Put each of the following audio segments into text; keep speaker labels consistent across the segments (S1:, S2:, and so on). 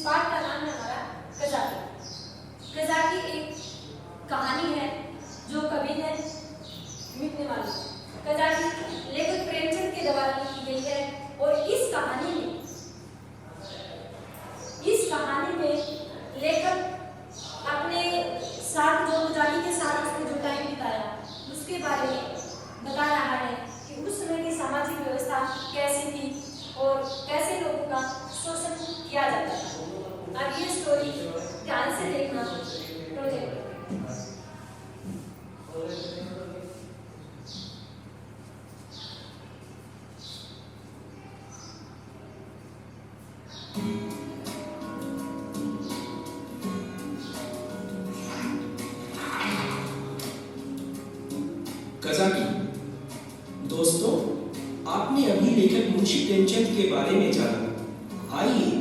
S1: पाठ का नाम है हमारा कज़ाकी। कज़ाकी एक कहानी है जो कभी ने मिटने वाली है। कज़ाकी लेखक प्रेमचंद के द्वारा लिखी गई है और इस कहानी में लेखक अपने साथ जो कज़ाकी के साथ उसने जो टाइम बिताया उसके बारे में बता रहा है कि उस समय की सामाजिक व्यवस्था कैसी थी और कैसे लोगों का शोषण किया जाता था। अब ये स्टोरी ध्यान से देखना प्रोजेक्ट।
S2: कज़ाकी। दोस्तों, आपने अभी लेखक मुंशी प्रेमचंद के बारे में जाना। आइए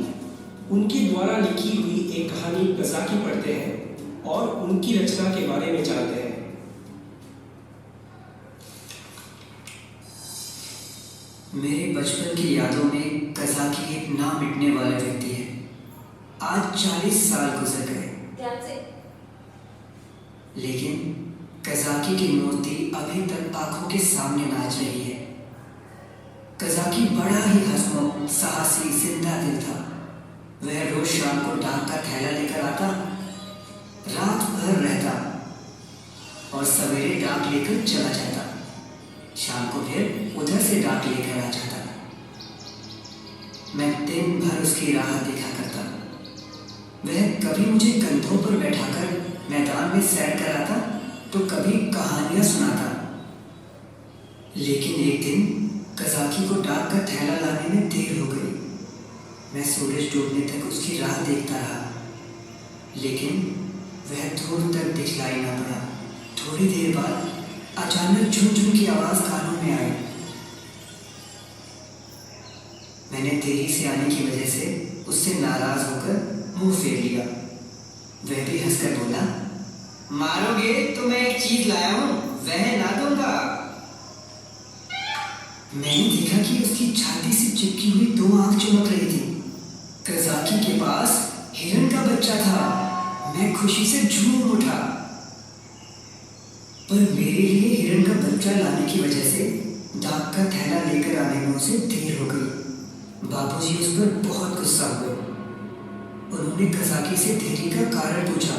S2: उनके द्वारा लिखी हुई एक कहानी कज़ाकी पढ़ते हैं और उनकी रचना के बारे में जानते हैं।
S3: मेरे बचपन की यादों में कज़ाकी एक ना मिटने वाला व्यक्ति है। आज 40 साल गुजर गए, लेकिन कज़ाकी की मूर्ति अभी तक आंखों के सामने नाच रही है। कज़ाकी बड़ा ही हंसमुख, साहसी, जिंदा दिल था। वह रोज शाम को डाक का थैला लेकर आता, रात भर रहता और सवेरे डाक लेकर चला जाता। शाम को फिर उधर से डाक लेकर आ जाता। मैं दिन भर उसकी राह देखा करता। वह कभी मुझे कंधों पर बैठाकर मैदान में सैर कराता तो कभी कहानियां सुनाता। लेकिन एक दिन कज़ाकी को डाक का थैला लाने में देर हो गई। मैं सूरज डूबने तक उसकी राह देखता रहा, लेकिन वह दूर तक दिखलाई ना पड़ा। थोड़ी देर बाद अचानक झुनझुन की आवाज कानों में आई। मैंने देरी से आने की वजह से उससे नाराज होकर मुंह फेर लिया। वह भी हंसकर बोला, मारोगे तो मैं एक चीज लाया हूं, वह ना दूंगा। मैंने देखा कि उसकी छाती से चिपकी हुई 2 आंख चमक रही थी। कज़ाकी के पास हिरन का बच्चा था। मैं खुशी से झूम उठा, पर मेरे लिए हिरन का बच्चा लाने की वजह से डाक का थैला लेकर आने में उसे देर हो गई। बाबूजी उस पर बहुत गुस्सा हुए। उन्होंने कज़ाकी से देरी का कारण पूछा,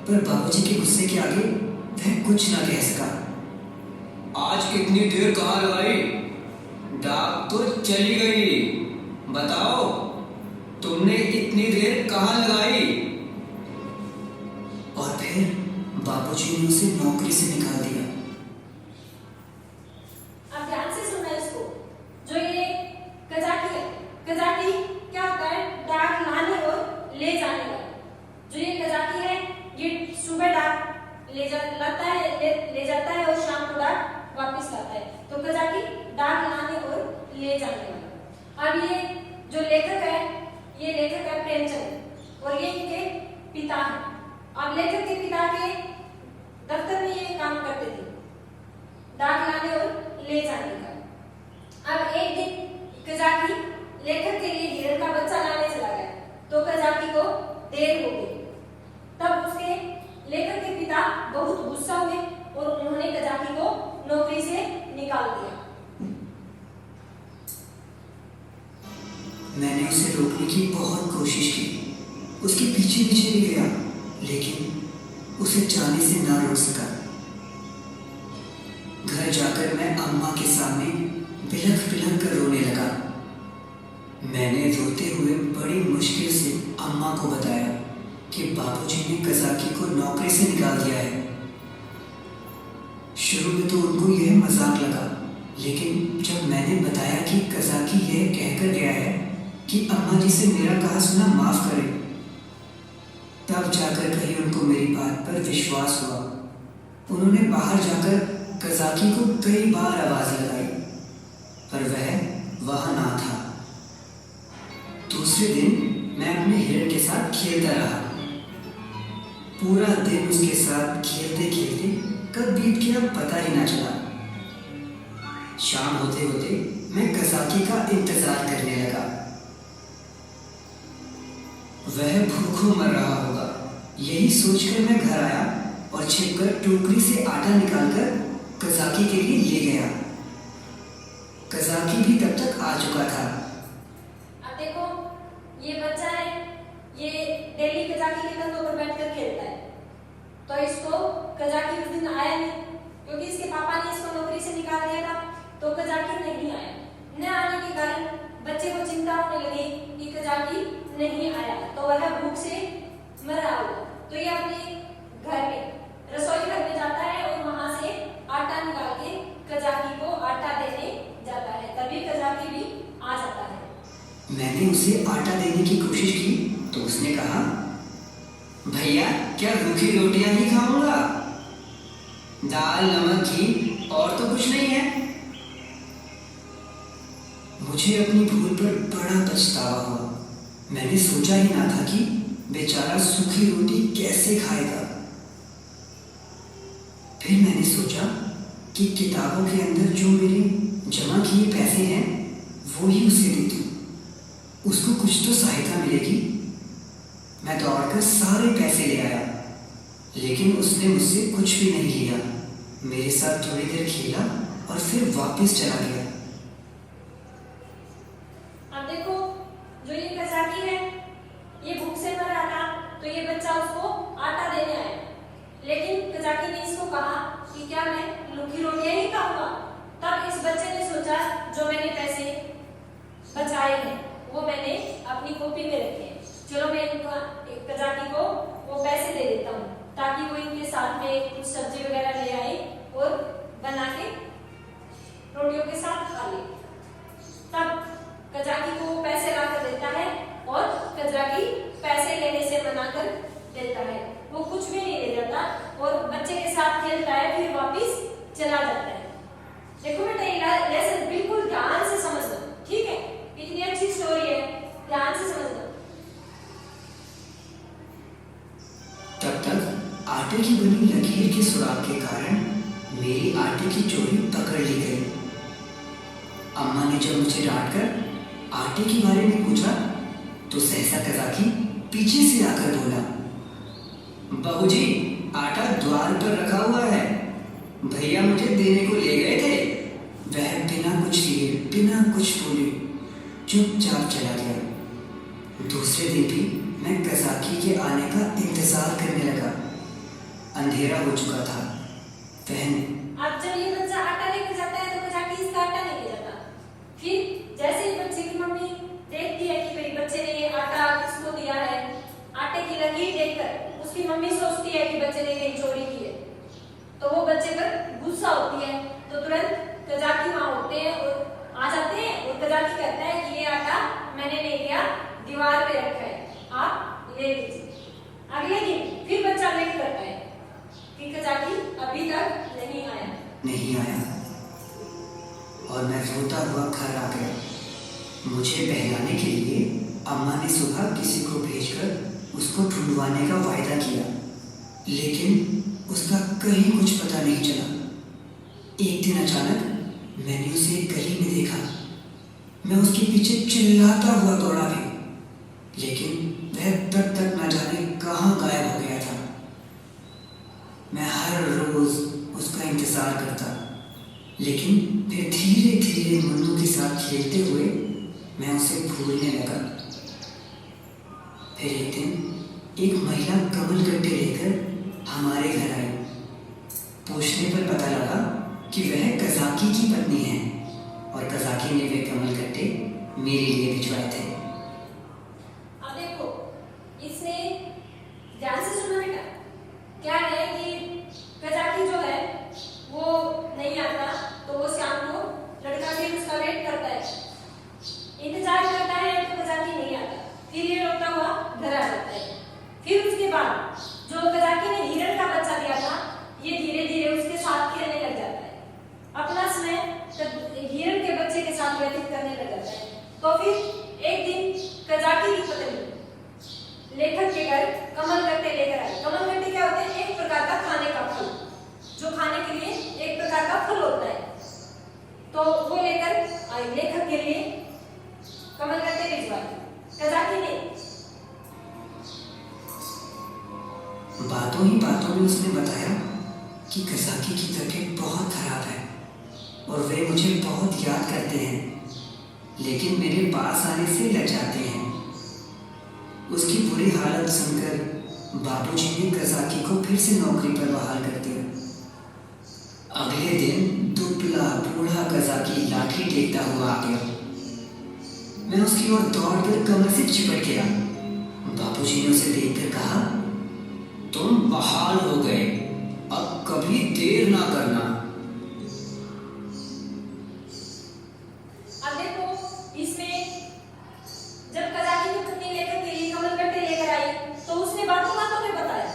S3: पर बाबूजी के गुस्से के आगे वह कुछ ना कह सका। आज कितनी देर कहाँ लगाई? डाक तो चली गई। बताओ, तुमने इतनी देर कहाँ लगाई? और फिर बाबूजी ने उसे नौकरी से निकाल दिया।
S1: अब ध्यान से सुनना इसको। जो ये कज़ाकी है, कज़ाकी क्या होता है? डाक लाने और ले जाने वाला। जो ये कज़ाकी है, ये सुबह डाक ले जाता है और शाम को डाक वापस लाता है। तो कज़ाकी डाक लाने और ले जाने वाला। अब ये जो लेखक है प्रेमचंद और ये इनके पिता हैं। अब लेखक के पिता के दफ्तर में ये काम करते थे, डाक लाने और ले जाने का। अब एक दिन कज़ाकी लेखक के लिए हिरन का बच्चा लाने चला गया, तो कज़ाकी को देर हो गई। तब उसके लेखक के पिता बहुत गुस्सा हुए और उन्होंने कज़ाकी को नौकरी से निकाल दिया।
S3: मैंने उसे रोकने की बहुत कोशिश की, उसके पीछे पीछे भी गया, लेकिन उसे जाने से ना रोक सका। घर जाकर मैं अम्मा के सामने बिलख बिलख कर रोने लगा। मैंने रोते हुए बड़ी मुश्किल से अम्मा को बताया कि बाबूजी ने कज़ाकी को नौकरी से निकाल दिया है। शुरू में तो उनको यह मजाक लगा, लेकिन जब मैंने बताया कि कज़ाकी यह कहकर गया है कि अम्मा जी से मेरा कहा सुना माफ करें, तब जाकर कहीं उनको मेरी बात पर विश्वास हुआ। उन्होंने बाहर जाकर कज़ाकी को कई बार आवाज लगाई, पर वह वहां ना था। दूसरे दिन मैं अपने हिरन के साथ खेलता रहा। पूरा दिन उसके साथ खेलते खेलते कब बीत गया पता ही ना चला। शाम होते होते मैं कज़ाकी का इंतजार करने लगा। वह भूखों मर रहा होगा। यही सोचकर मैं घर आया और छिपकर टोकरी से आटा निकालकर कज़ाकी के लिए ले गया। कज़ाकी भी तब तक आ चुका था।
S1: अब देखो, ये बच्चा है, ये डेली कज़ाकी के कंधों पर बैठकर खेलता है। तो इसको कज़ाकी उस दिन आया नहीं, क्योंकि इसके पापा ने इसको नौकरी से निकाल दिया था। तो कज़ाकी नहीं आया। न आने के कारण बच्चे को चिंता होने लगी कि कज़ाकी नहीं आया, तो वह भूख से मर रहा होगा। तो ये अपने घर में, रसोई घर में जाता है और वहां से आटा निकाल के कज़ाकी को आटा देने जाता है। तभी कज़ाकी भी आ जाता है।
S3: मैंने उसे आटा देने की कोशिश की तो उसने कहा, भैया क्या रूखी रोटियां ही खाऊंगा? दाल, नमक, घी और तो कुछ नहीं है। मुझे अपनी भूल पर बड़ा पछतावा हुआ। मैंने सोचा ही ना था कि बेचारा सूखी रोटी कैसे खाएगा। फिर मैंने सोचा कि किताबों के अंदर जो मेरे जमा किए पैसे हैं वो ही उसे दे दूं। उसको कुछ तो सहायता मिलेगी। मैं दौड़कर सारे पैसे ले आया, लेकिन उसने मुझसे कुछ भी नहीं लिया। मेरे साथ थोड़ी देर खेला और फिर वापस चला गया।
S1: अब देखो, जो ये कज़ाकी है, ये भूख से मर रहा था, तो ये बच्चा उसको आटा देने आया। लेकिन कज़ाकी ने इसको कहा कि क्या मैं रूखी रोटियां ही खाऊंगा? तब इस बच्चे ने सोचा, जो मैंने पैसे बचाए हैं वो मैंने अपनी कॉपी में रखे हैं, चलो मैं इनका कज़ाकी को वो पैसे दे देता हूँ, ताकि वो इनके साथ में कुछ सब्जी वगैरह ले आए और बना के रोटियों के साथ खा ले। तब कज़ाकी को वो पैसे लाकर देता है और कज़ाकी पैसे लेने से मना कर देता है। वो कुछ भी नहीं ले जाता और बच्चे के साथ खेलता है, फिर वापस चला जाता है। देखो बेटा, ये लेसन बिल्कुल ध्यान से समझना, ठीक है? इतनी अच्छी स्टोरी है, ध्यान से समझना।
S3: तब तक आटे की बनी लकीर के सुराग के कारण मेरी आटे की चोरी पकड़ ली गई। अम्मा ने जब मुझे डांटकर आटे के बारे में पूछा तो सहसा कज़ाकी पीछे से आकर बोला, बहूजी आटा द्वार पर रखा हुआ है, भैया मुझे देने को ले गए थे। वह बिना कुछ लिए, बिना कुछ बोले चुपचाप चला गया। दूसरे दिन भी मैं कज़ाकी के आने का इंतजार करने लगा। अंधेरा हो चुका था।
S1: अब जब ये बच्चा आटा लेकर जाता है तो कज़ाकी इसका आटा लेके जाता। फिर जैसे ही बच्चे की मम्मी देखती है कि भाई बच्चे ने ये आटा किसको दिया है, आटे की लकीर देखकर उसकी मम्मी सोचती है कि बच्चे ने कहीं चोरी की है, तो वो बच्चे पर गुस्सा होती है। तो तुरंत कज़ाकी वहां होते हैं और आ जाते हैं और कज़ाकी कहता है कि ये आटा मैंने नहीं लिया, दीवार पे रखा है, आप ले लीजिए। अगले दिन फिर बच्चा वेट करता है कि कज़ाकी अभी तक नहीं आया
S3: और मैं रोता हुआ घर आ गया। मुझे बहलाने के लिए अम्मा ने सुबह किसी को भेजकर उसको ढूंढवाने का वायदा किया, लेकिन उसका कहीं कुछ पता नहीं चला। एक दिन अचानक मैंने उसे एक गली में देखा। मैं उसके पीछे चिल्लाता हुआ दौड़ा भी, लेकिन वह तब तक न जाने कहाँ गायब हो गया था। मैं हर रोज उसका इंतजार करता, लेकिन फिर धीरे धीरे मुन्नू के साथ खेलते हुए मैं उसे भूलने लगा। फिर एक दिन एक महिला कमल गट्टे लेकर हमारे घर आई। पूछने पर पता लगा कि वह कज़ाकी की पत्नी है और कज़ाकी ने वे कमल गट्टे मेरे लिए भिजवाए थे।
S1: अब देखो, इसने ध्यान से सुना बेटा, क्या है कि कज़ाकी जो है वो नहीं आता, तो वो शाम को लड़का फिर उसका वेट करता है, इंतजार करता है, तो कज़ाकी नहीं आता। फिर ये रोता हुआ घर आ जाता है। फिर उसके बाद जो कज़ाकी ने हिरण का बच्चा दिया था, ये धीरे धीरे उसके साथ खेलने लग जाता है, अपना समय हिरण के बच्चे के साथ व्यतीत करने लग जाता है। तो फिर एक दिन कज़ाकी की पत्नी लेखक के घर कमल गट्टे लेकर आई। कमल गट्टे क्या होते हैं? एक प्रकार का खाने का फल, जो खाने के लिए एक प्रकार का फल होता है। तो वो लेकर आई लेखक के लिए कमल गट्टे भिजवाए। कज़ाकी ने
S3: बातों ही बातों में उसने बताया कि कज़ाकी की तबीयत बहुत खराब है और वे मुझे बहुत याद करते हैं, लेकिन मेरे पास आने से लजाते हैं। उसकी बुरी हालत सुनकर बाबूजी ने कज़ाकी को फिर से नौकरी पर बहाल कर दिया। अगले दिन दुबला बूढ़ा कज़ाकी लाठी टेकता हुआ आ गया। मैं उसकी ओर दौड़कर कमर से चिपट गया। बाबूजी ने उसे देखकर कहा, तुम बहाल हो गए, अब कभी देर ना करना।
S1: अब देखो, इसमें जब कज़ाकी की पत्नी लेकर के लिए कमल गट्टे लेकर आई तो उसने बातों बातों में बताया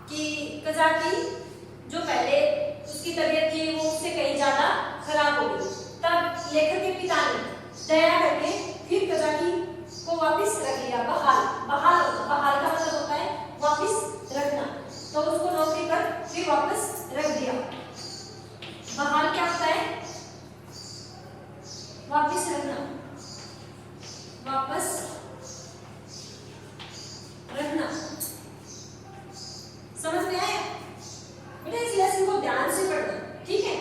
S1: कि कज़ाकी जो पहले उसकी तबीयत थी वो उससे कहीं ज्यादा खराब हो गई। तब लेखक के पिता ने दया करके फिर कज़ाकी को वापस रख लिया। बहाल का मतलब होता है वापस रखना, तो उसको नौकरी पर फिर वापस रख दिया। बहाल क्या होता है? वापस रखना, वापस रखना। समझ में आया बेटा? इस लेसन को ध्यान से पढ़ना, ठीक है?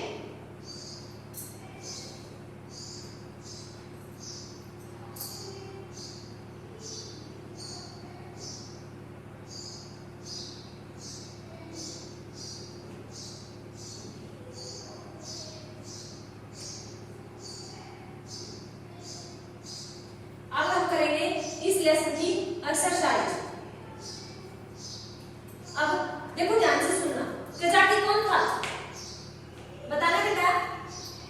S1: अब हम करेंगे इस लेसन की एक्सरसाइज। अब देखो, ध्यान से सुनना। कज़ाकी कौन था? बताना बेटा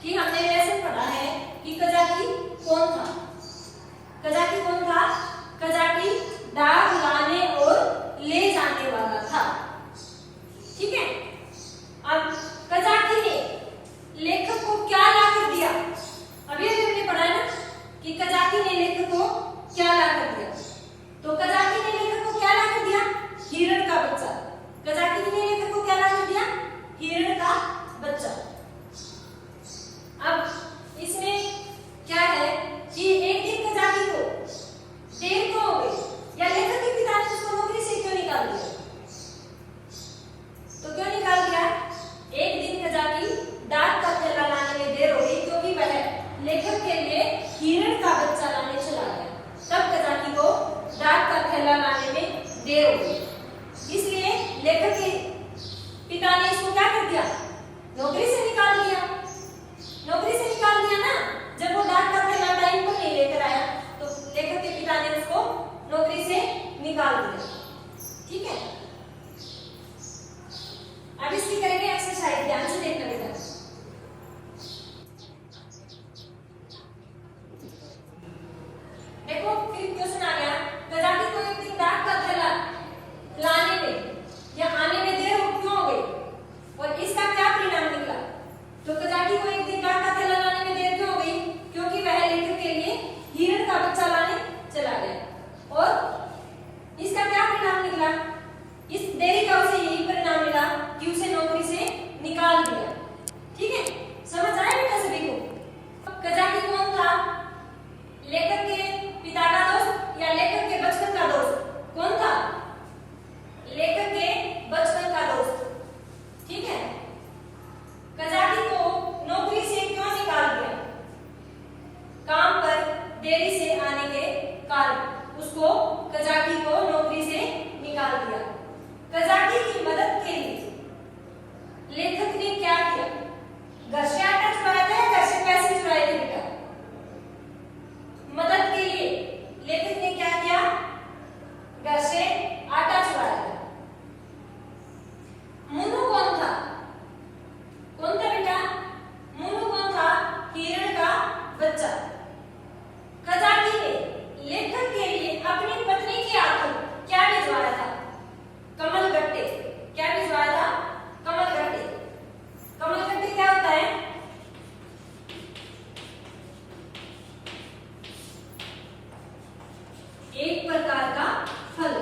S1: कि हमने लेसन पढ़ा है कि कज़ाकी कौन था। कज़ाकी कौन था? कज़ाकी डाक लाने और ले जाने वाला था, ठीक है? अब कज़ाकी ने लेखक को क्या लाकर दिया? अभी हमने पढ़ा ना कि कज़ाकी ने लेखक को क्या लाकर दिया। तो कज़ाकी ने लेखक को क्या लाकर दिया? हिरण का बच्चा। कज़ाकी ने लेखक को क्या लाकर दिया? हिरण का बच्चा। अब इसमें क्या है कि एक दिन कज़ाकी को देर तो हो गई, या लेखक के पिता ने उसको नौकरी से क्यों निकाल दिया? तो क्यों निकाल दिया? एक दिन कज़ाकी डाक का थैला लाने में देर हो गई क्योंकि वह लेखक के लिए हिरण का बच्चा लाने चला गया। तब कज़ाकी को डाक का थैला लाने में देर हो गई, इसलिए लेखक के पिता ने इसको क्या कर दिया? नौकरी से निकाल दिया। नौकरी से निकाल दिया ना। जब वो डाक का थैला टाइम पर नहीं लेकर आया तो लेखक के पिता ने उसको नौकरी से निकाल दिया, ठीक है? अब इसकी करेंगे एक्सरसाइज, ध्यान से देखना बेटा। देखो, फिर क्वेश्चन आ गया, कज़ाकी को एक दिन डाक का थैला लाने में या आने में देर क्यों हो गई और इसका क्या परिणाम निकला? तो कज़ाकी को एक दिन डाक का थैला लाने में देर क्यों हो गई? क्योंकि वह लेखक के लिए हिरण का बच्चा लाने चला गया। और इसका क्या परिणाम निकला? इस देरी का उसे यही परिणाम मिला कि उसे नौकरी से निकाल दिया, ठीक है? समझ आया बेटा सभी को? कज़ाकी कौन था? लेखक के पिता का दोस्त या लेखक के बचपन का दोस्त? कौन था? लेखक के बचपन का दोस्त, ठीक है? कज़ाकी को नौकरी से क्यों निकाल दिया? काम पर देरी से आने के कारण उसको कज़ाकी को नौकरी से निकाल दिया। कज़ाकी की मदद के लिए लेखक ने क्या किया? घर से आटा चुराया था या घर से पैसे चुराए थे बेटा? मदद के लिए लेखक ने क्या किया? घर से आटा चुराया था। मुन्नू कौन था? कौन था बेटा? मुन्नू कौन था? हिरण का बच्चा। कज़ाकी ने लेखक के लिए अपनी पत्नी की आंखों क्या भिजवाया था? कमल गट्टे। क्या भिजवाया था? कमल गट्टे। कमल गट्टे क्या होता है? एक प्रकार का फल,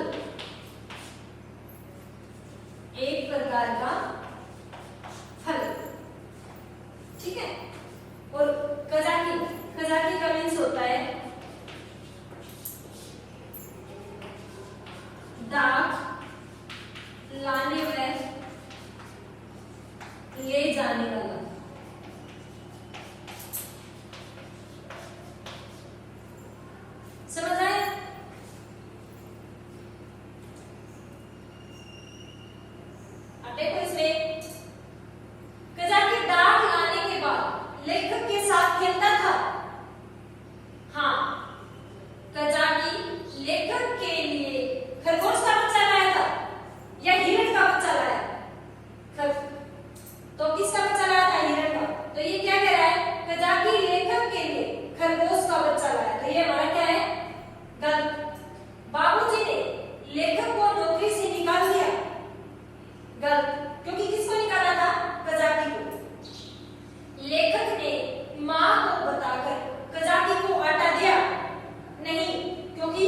S1: एक प्रकार का फल, ठीक है? और कज़ाकी का मीन्स होता है डाक लाने व ले जाने वाला। समझ आए? अब देखो इसमें कजाकी डाक लाने के बाद लेखक के साथ खेलता था। हाँ, कजाकी लेखक के लिए खरगोश का बच्चा लाया था या हिरण का बच्चा लाया? तो किसका बच्चा लाया था? हिरण का। तो ये क्या कह रहा है? कजाकी लेखक के लिए खरगोश का बच्चा लाया। तो ये हमारा क्या है? गलत। बाबूजी ने लेखक को नौकरी से निकाल दिया। गलत, क्योंकि किसको निकाला था? कजाकी को। लेखक ने माँ को बताकर कजाकी को आटा दिया। नहीं, क्योंकि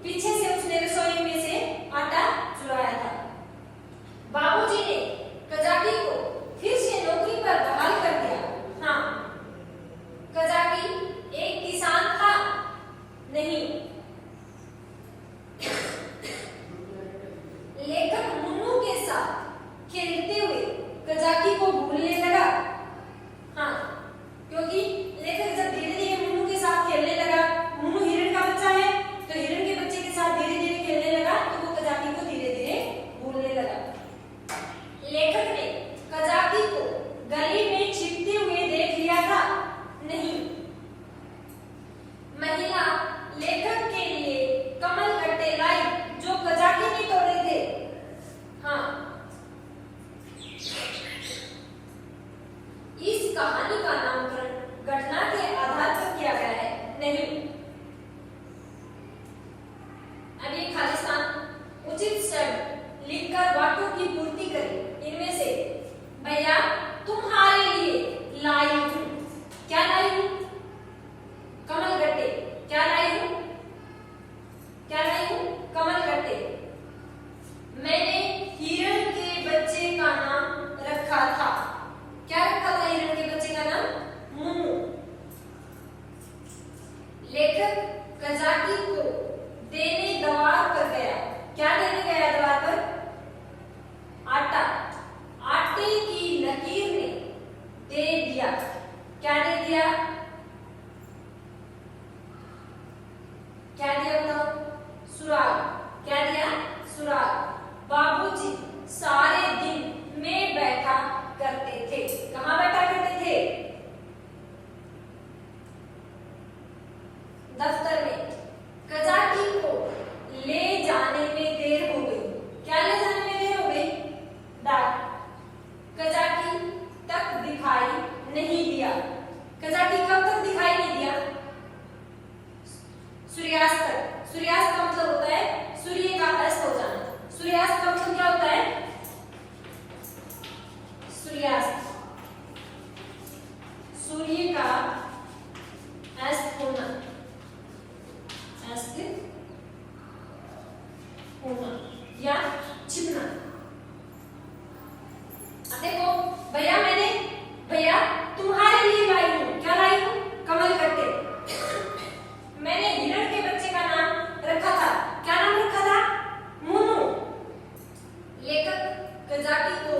S1: पीछे से उसने रसोई में से आटा चुराया था। बाबूजी ने कजाकी को फिर से नौकरी पर बहाल कर दिया। हाँ, कजाकी एक किसान था। नहीं, लेखक मुन्नू के साथ खेलते हुए कजाकी को भूलने लगा। हाँ, क्योंकि लेखक जब धीरे धीरे मुन्नू के साथ खेलने लगा, मुन्नू हिरण का बच्चा है, तो हिरण के बच्चे के साथ धीरे धीरे खेलने लगा, तो वो कजाकी को धीरे धीरे भूलने लगा। लेखक ने कजाकी को गली में छिपते हुए देख लिया था। नहीं, महिला लेखक के लिए कमल गट्टे लाई जो कजाकी ने तोड़े थे। हाँ, इस कहानी का नामकरण घटना के आधार पर किया गया है। नहीं, अब ये खालिस्तान उचित शब्द लिखकर वाक्यों की पूर्ति करें। इनमें से भैया तुम्हारे लिए लाई हूं। क्या लाई हूं? कमल गट्टे। क्या लाई हूं? क्या लाई हूं? कमल गट्टे। मैंने हिरण के बच्चे का नाम रखा था। क्या रखा था हिरण के बच्चे का नाम? मुन्नू। लेखक कजाकी को देने द्वार पर गया। क्या देने गया द्वार पर? आटा। आटे की लकीर ने दे दिया। क्या दे दिया? क्या दिया बताओ? सुराग। क्या दिया? सुराग। बाबूजी सारे दिन में बैठा करते थे। कहाँ बैठा करते थे? दफ्तर में। कजाकी को ले जाने में देर हो गई। क्या ले जाने में देर हो गई? डाक। कजाकी तक दिखाई नहीं दिया। कजाकी कब तक दिखाई नहीं दिया? सूर्यास्त तक। सूर्यास्त का मतलब होता है सूर्य का अस्त हो जाना। सूर्यास्त का मतलब क्या होता है? सूर्यास्त, सूर्य का अस्त होना। अस्त होना या छिपना। देखो भैया, भैया तुम्हारे लिए लाई हूं। क्या लाई हूं? कमल गट्टे। मैंने हिरण के बच्चे का नाम रखा था। क्या नाम रखा था? मुन्नू। लेखक कजाकी को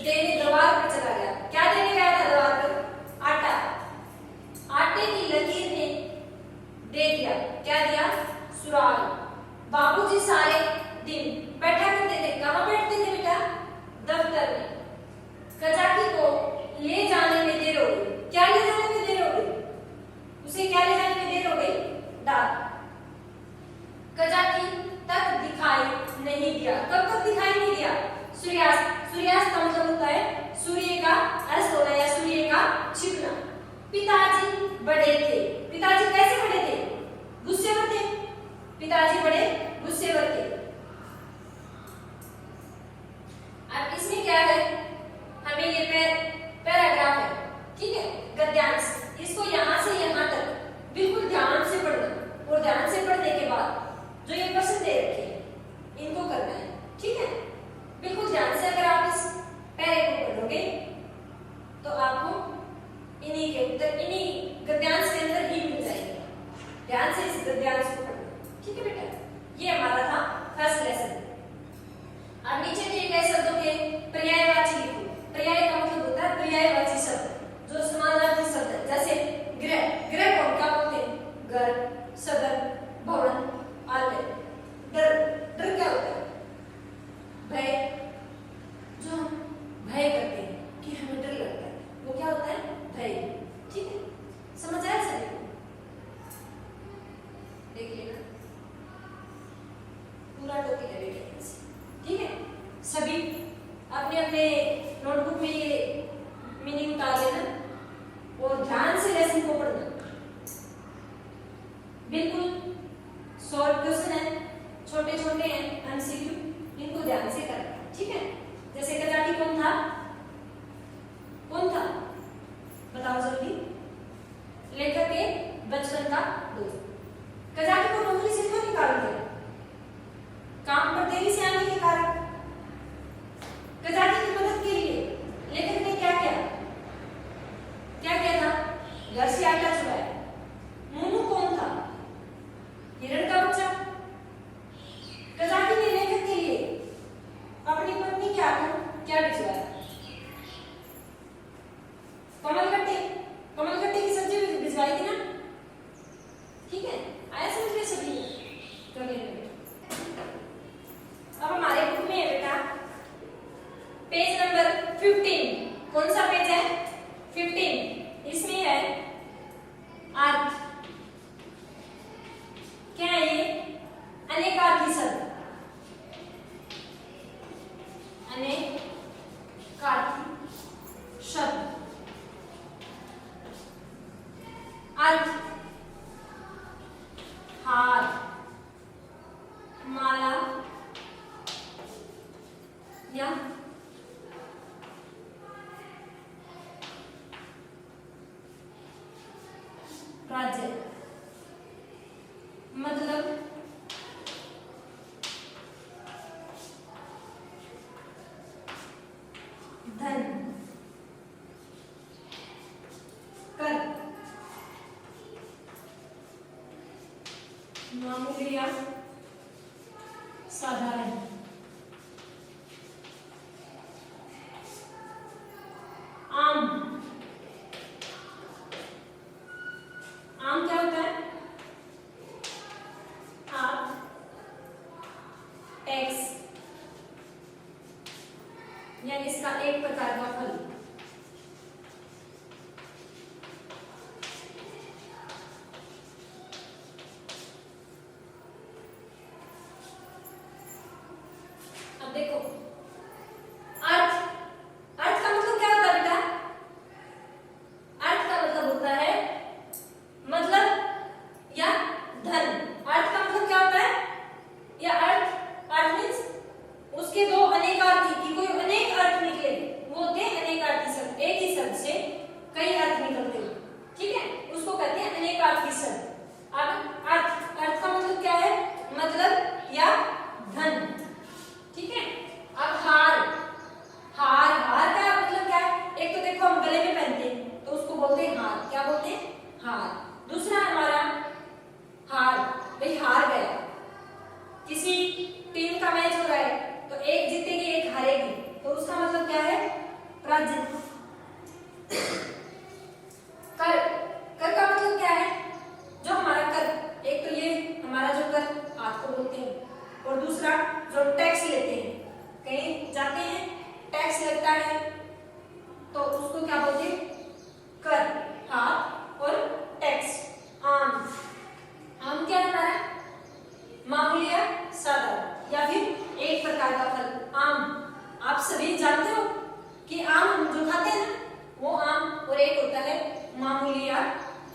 S1: देने द्वार पर चला गया। क्या देने गया था द्वार पर? आटा। आटे की लकीर ने दे दिया। क्या दिया? सुराग। बाबूजी सारे दिन बैठा करते थे। कहाँ बैठते थे? स्टार्ट होती है बेटे से। ठीक है, सभी अपने अपने नोटबुक में ये मीनिंग उतार लेना और ध्यान से लेसन को पढ़ना। बिल्कुल शॉर्ट क्वेश्चन है, छोटे छोटे हैं, एमसीक्यू, इनको ध्यान से करना। ठीक है, जैसे कजाकी कौन था? कौन था बताओ जल्दी। लेखक के बचपन का दोस्त। कजाकी को नौकरी से क्यों निकाल दिया? काम पर देरी से आने के कारण। कजाकी की मदद के लिए लेखक ने क्या किया? क्या किया था? घर से आटा चुराया। मुन्नू कौन था? हिरण का बच्चा। कजाकी ने लेखक के लिए अपनी पत्नी के हाथों क्या भिजवाया? कमलगट्टे की सब्जी भिजवाई थी ना। ठीक है, आया समझ में सभी कर लेंगे। अब हमारे बुक में है बेटा पेज नंबर 15। कौन सा पेज है? 15। इसमें है अर्थ। क्या है ये? अनेकार्थी शब्द। अनेकार्थी शब्द। अर्थ हार, माला या राज्य। मतलब धन, कर, मामूली या साधारण। आम, आम क्या होता है? आप टैक्स या इसका एक प्रकार का फल। अब देखो अर्थ, अर्थ का मतलब क्या होता है बेटा? अर्थ का मतलब होता है मतलब या धन। अर्थ का मतलब क्या होता है? या अर्थ, अर्थ मीन्स उसके दो अनेकार्थी की कोई अनेक अर्थ निकले, वो होते हैं अनेकार्थी शब्द। एक ही शब्द से कई अर्थ निकलते हैं। ठीक है, उसको कहते हैं अनेकार्थी शब्द। अब अर्थ, अर्थ का मतलब क्या है? मतलब या धन। ठीक है, अब हार, हार, हार का मतलब क्या है? एक तो देखो हम गले में पहनते हैं तो उसको बोलते हैं हार। क्या बोलते हैं? हार। दूसरा हमारा हार, भाई हार गया। किसी टीम का मैच हो रहा है तो एक जीतेगी एक हारेगी, तो उसका मतलब क्या है? पराजित। कर, कर का मतलब क्या है? जो हमारा कर, एक तो ये हमारा जो कर हाथ को बोलते हैं, और दूसरा जो टैक्स लेते हैं, कहीं जाते हैं टैक्स लगता है तो उसको क्या बोलते हैं? कर, हाथ और टैक्स। आम, आम क्या है हमारा? मामूली या साधारण या फिर एक प्रकार का फल। आम आप सभी जानते हो कि आम हम जो खाते हैं ना वो आम, और एक होता है मामूली या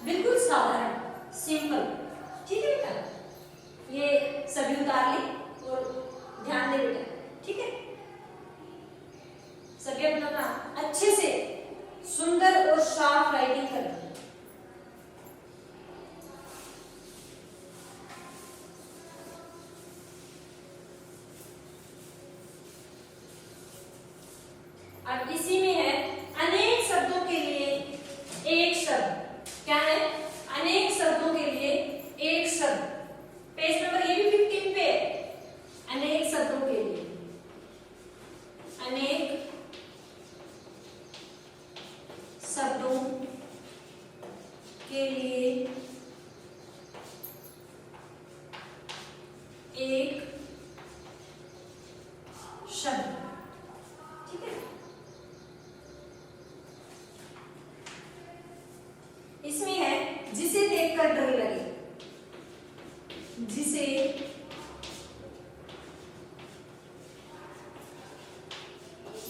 S1: बिल्कुल साधारण, सिंपल। ठीक है बेटा, ये सभी उतार ले और ध्यान दे बेटा। ठीक है, सभी अपना अच्छे से सुंदर और साफ राइटिंग करना। अब इसी में है अनेक शब्दों के लिए एक शब्द। क्या है? अनेक शब्दों के लिए एक शब्द। पेज नंबर ये भी 15 पे है। अनेक शब्दों के लिए, अनेक शब्दों के लिए एक शब्द। ठीक है,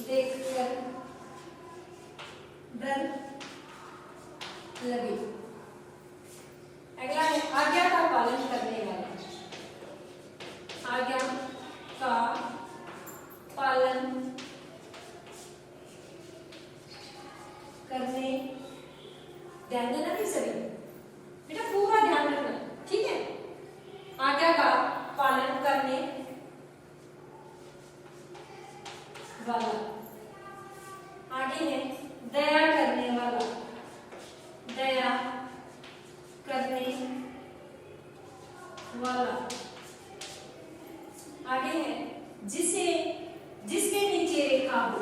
S1: देखकर डर लगे। अगला है आज्ञा का पालन करने वाला। आज्ञा का पालन करने, ध्यान देना भी सभी बेटा, पूरा ध्यान रखना, ठीक है। आज्ञा का पालन करने वाला। आगे है दया करने वाला। दया करने वाला। आगे है जिसके नीचे रेखा हो।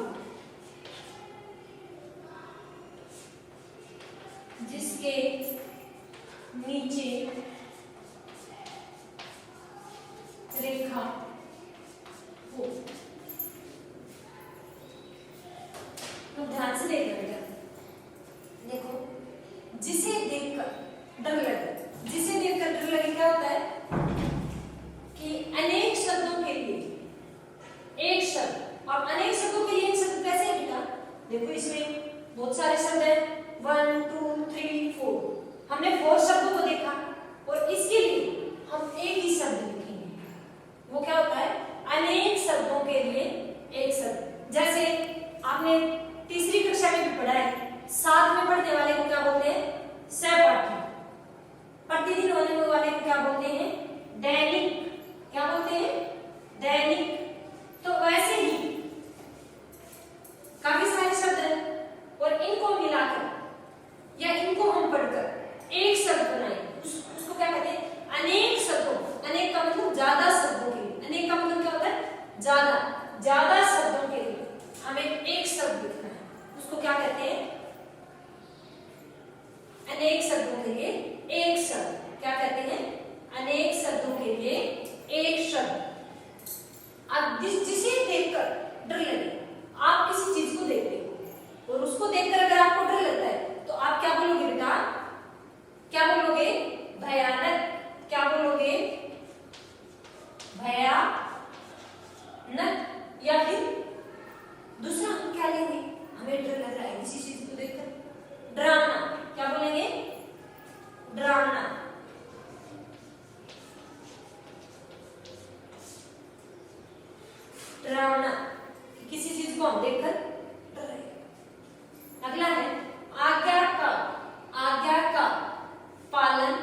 S1: जिसके नीचे रेखा हो। तो ध्यान से देखिएगा, देखो, जिसे देखकर डर लगे। जिसे देखकर डर लगे क्या होता है कि अनेक शब्दों के लिए एक शब्द, और अनेक शब्दों के लिए एक शब्द कैसे है बेटा? देखो इसमें बहुत सारे शब्द हैं, 1 2 3 4। हमने 4 शब्दों को देखा और इसके लिए हम एक ही शब्द लिखेंगे। वो क्या होता है? अनेक शब्दों के लिए एक शब्द। जैसे आपने तीसरी कक्षा में भी पढ़ा है, साथ में पढ़ने वाले को क्या बोलते हैं? सहपाठी। प्रतिदिन होने वाले को क्या बोलते हैं? दैनिक। क्या बोलते हैं? दैनिक। तो वैसे ही काफी सारे शब्द हैं और इनको मिलाकर या इनको हम पढ़कर एक शब्द बनाए, उसको क्या कहते हैं? अनेक शब्दों। अनेक का मतलब ज्यादा शब्दों के लिए। अनेक का मतलब क्या होता है? ज्यादा शब्दों के लिए हमें एक शब्द लिखना है, उसको क्या कहते हैं? अनेक शब्दों के लिए एक शब्द। क्या कहते हैं? अनेक शब्दों के लिए एक शब्द। अब जिसे देखकर डर लगे, आप किसी चीज को देखते हो और उसको देखकर अगर आपको डर लगता है तो आप क्या बोलोगे बेटा? क्या बोलोगे? भयानक। क्या बोलोगे? भयानक। या फिर दूसरा हम क्या लेंगे? हमें डर लग रहा है किसी चीज को देखकर, डरावना। क्या बोलेंगे? डरावना। डरावना, किसी चीज को हम देखकर डर रहे हैं। अगला है आज्ञा का पालन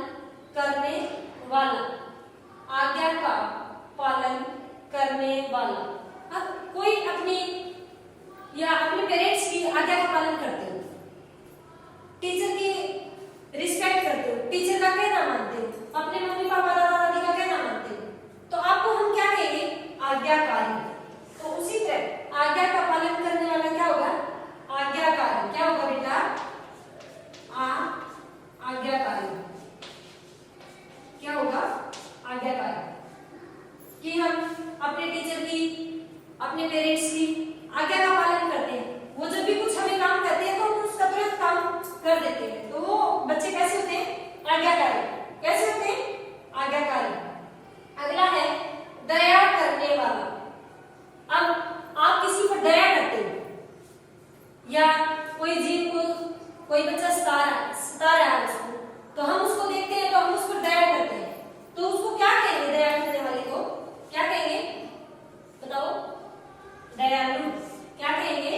S1: करने वाला। आज्ञा का पालन करने वाला। अब कोई अपनी या अपने पेरेंट्स की आज्ञा का पालन करते हो, टीचर की रिस्पेक्ट करते हो, टीचर का कहना मानते हो, अपने मम्मी पापा दादा दादी का कहना मानते हो, तो आपको हम क्या कहेंगे? आज्ञाकारी। तो उसी तरह आज्ञा का पालन करने वाला क्या होगा? आज्ञाकारी। क्या होगा बेटा? आज्ञाकारी। क्या होगा? आज्ञाकारी। कि हम अपने टीचर की, अपने पेरेंट्स की आज्ञा का पालन करते हैं। वो जब भी कुछ हमें काम करते हैं तो हम उसका तुरंत काम कर देते हैं। तो वो बच्चे कैसे होते हैं? आज्ञाकारी। कैसे होते हैं? आज्ञाकारी। अगला है दया करने वाला। अब आप किसी पर दया करते हो या कोई जीव को, कोई बच्चा सता रहा है उसको, तो हम उसको देखते हैं तो हम उस पर दया करते हैं। तो उसको क्या कहेंगे? दया करने वाले को क्या कहेंगे? बताओ। दयालु। क्या कहेंगे?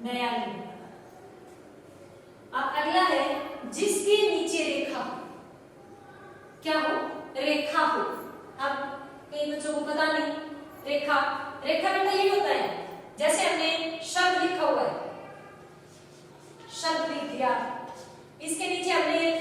S1: दयालु। अब अगला है जिसके नीचे रेखा। क्या हो? रेखा हो। अब कई बच्चों को पता नहीं रेखा। रेखा बेटा ये होता है, जैसे हमने शब्द लिखा हुआ है, शब्द लिख दिया, इसके नीचे हमने